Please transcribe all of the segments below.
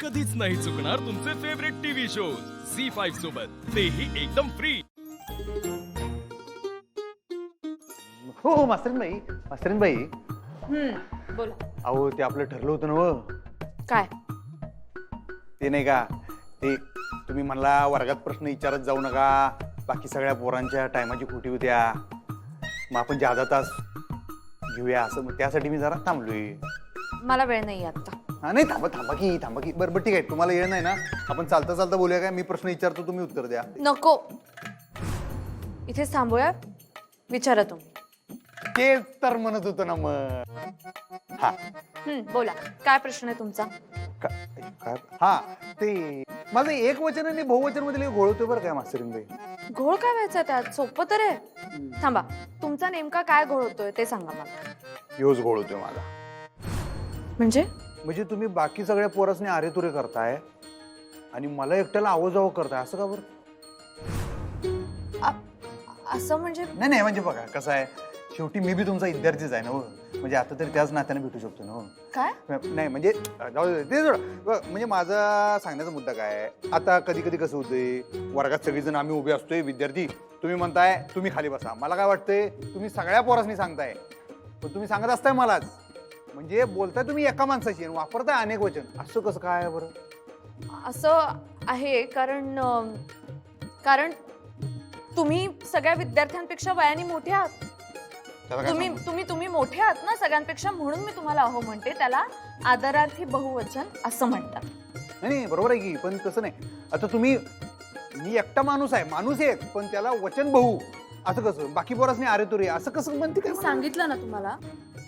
कधीच नाही चुकणार तुमचे फेवरेट टीव्ही शोज झी5 सोबत, तेही एकदम फ्री। हो मास्तरीन बाई बोल अहो ते आपलं ठरलं होतं ना व काय ते नाही का ते तुम्ही म्हणला वर्गात प्रश्न विचारत जाऊ नका, बाकी सगळ्या पोरांच्या टायमाची खोटी होत्या, मग आपण जादा तास घेऊया असं, मग त्यासाठी मी जरा थांबलोय। मला वेळ नाही आता। हा नाही थांबा की बरं ठीक आहे, तुम्हाला येळ नाही ना, आपण चालता चालता बोलूया काय? मी प्रश्न विचारतो तुम्ही उत्तर द्या। नको, इथेच थांबूया, विचारा तुम्ही। तेच तर म्हणत होतो ना मग। हा बोला काय प्रश्न आहे तुमचा? हा ते माझं एक वचन आणि बहुवचन मध्ये घोळ होतोय बरं काय मास्तरीन बाई? घोळ काय व्हायचा त्यात? सोपं तर आहे। थांबा, तुमचा नेमका काय घोळ होतोय ते सांगा मला। योच घोळ होतोय माझा। म्हणजे तुम्ही बाकी सगळ्या पोरासने आरेतुरे करताय आणि मला एकट्याला आवाजावं करताय, असं का बरं? असं म्हणजे नाही म्हणजे बघा कसं आहे, शेवटी मी बी तुमचा विद्यार्थीच आहे ना हो, म्हणजे आता तरी त्याच नात्याने भेटू शकतो ना हो। काय नाही म्हणजे जाऊ दे, ते सोडा. म्हणजे माझा सांगण्याचा मुद्दा काय आहे, आता कधी कधी कसं होतंय, वर्गात सगळेजण आम्ही उभे असतोय विद्यार्थी, तुम्ही म्हणताय तुम्ही खाली बसा, मला काय वाटतंय तुम्ही सगळ्या पोरासनी सांगताय, पण तुम्ही सांगत असताय मलाच, म्हणजे बोलताय तुम्ही एका माणसाशी आणि वापरताय अनेक वचन, असं कसं काय बरं? असं आहे कारण तुम्ही सगळ्या विद्यार्थ्यांपेक्षा वयाने मोठे आहात। तुम्ही मोठे आहात ना सगळ्यांपेक्षा, म्हणून मी तुम्हाला अहो म्हणते, त्याला आदरार्थी बहुवचन असं म्हणतात। नाही बरोबर आहे की, पण तसं नाही, आता मी एकटा माणूस आहे, माणूस एक, पण त्याला वचन बहु, असं कसं? बाकी पोरासनी अरे तुरे असं कसं म्हणते काय? सांगितलं ना तुम्हाला,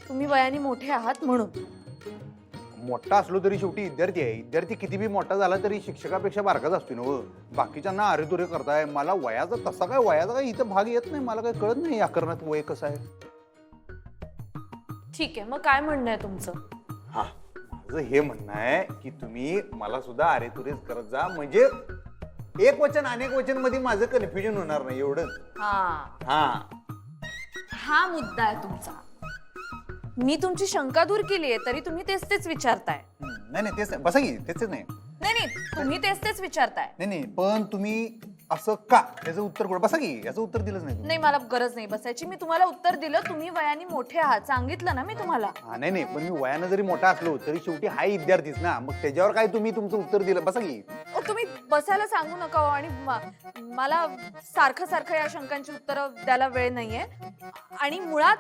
तुम्ही वयाने मोठे आहात म्हणून। मोठा असलो तरी शेवटी विद्यार्थी आहे, विद्यार्थी किती बी मोठा झाला तरी शिक्षकापेक्षा बारकाच असतो ना। बाकीच्यांना अरे तुरे करताय, मला वयाचा तसा काय, वयाचा काय इथं भाग येत नाही, मला काय कळत नाही आकरणात वय कसं आहे। ठीक आहे, मग काय म्हणणं आहे तुमचं? हा, माझं हे म्हणणं आहे की तुम्ही मला सुद्धा अरे तुरेच करत जा, म्हणजे एक वचन अनेक वचन मध्ये माझं कन्फ्युजन होणार नाही, एवढंच। हा मुद्दा आहे तुमचा। मी तुमची शंका दूर केली आहे, तरी तुम्ही तेच विचारताय। नाही तेच बसा की, तेच नाही तुम्ही तेच विचारताय। नाही पण तुम्ही असं का, याचं उत्तर कुठं? बसा की, याचं उत्तर दिलंच नाही तुम्ही। नाही, मला गरज नाही बसायची, मी तुम्हाला उत्तर दिलं, तुम्ही वयाने मोठे आहात सांगितलं ना मी तुम्हाला। नाही पण मी वयानं जरी मोठा असलो तरी शेवटी हा विद्यार्थीच ना, मग त्याच्यावर काय तुम्ही तुमचं उत्तर दिलं? बसा की। तुम्ही बसायला सांगू नका हो, आणि मला सारखं या शंकांची उत्तरं द्यायला वेळ नाहीये, आणि मुळात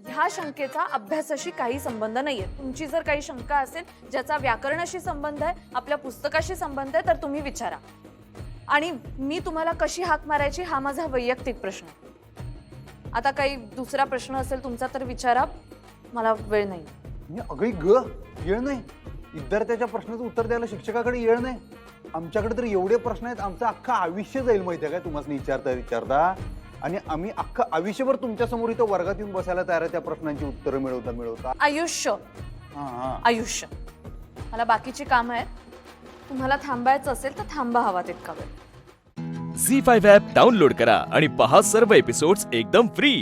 ह्या शंकेचा अभ्यासाशी काही संबंध नाहीये। तुमची जर काही शंका असेल ज्याचा व्याकरणाशी संबंध आहे, आपल्या पुस्तकाशी संबंध आहे, तर तुम्ही विचारा, आणि मी तुम्हाला कशी हाक मारायची हा माझा वैयक्तिक प्रश्न आहे। आता काही दुसरा प्रश्न असेल तुमचा तर विचारा, मला वेळ नाही। अगं येळ नाही? विद्यार्थ्याच्या प्रश्नाचं उत्तर द्यायला शिक्षकाकडे येळ नाही? आमच्याकडे तर एवढे प्रश्न आहेत, आमचं अख्खं आयुष्य जाईल माहितीये काय तुम्हाला विचारता, आणि आम्ही अख्खं आयुष्यभर तुमच्या समोर इथं वर्गात येऊन बसायला तयार आहे त्या प्रश्नांची उत्तरं मिळवता। आयुष्य मला बाकीची कामं आहेत, तुम्हाला थांबायचं असेल तर थांबा हवा तितका वेळ। झी5 ॲप डाउनलोड करा आणि पहा सर्व एपिसोड्स एकदम फ्री।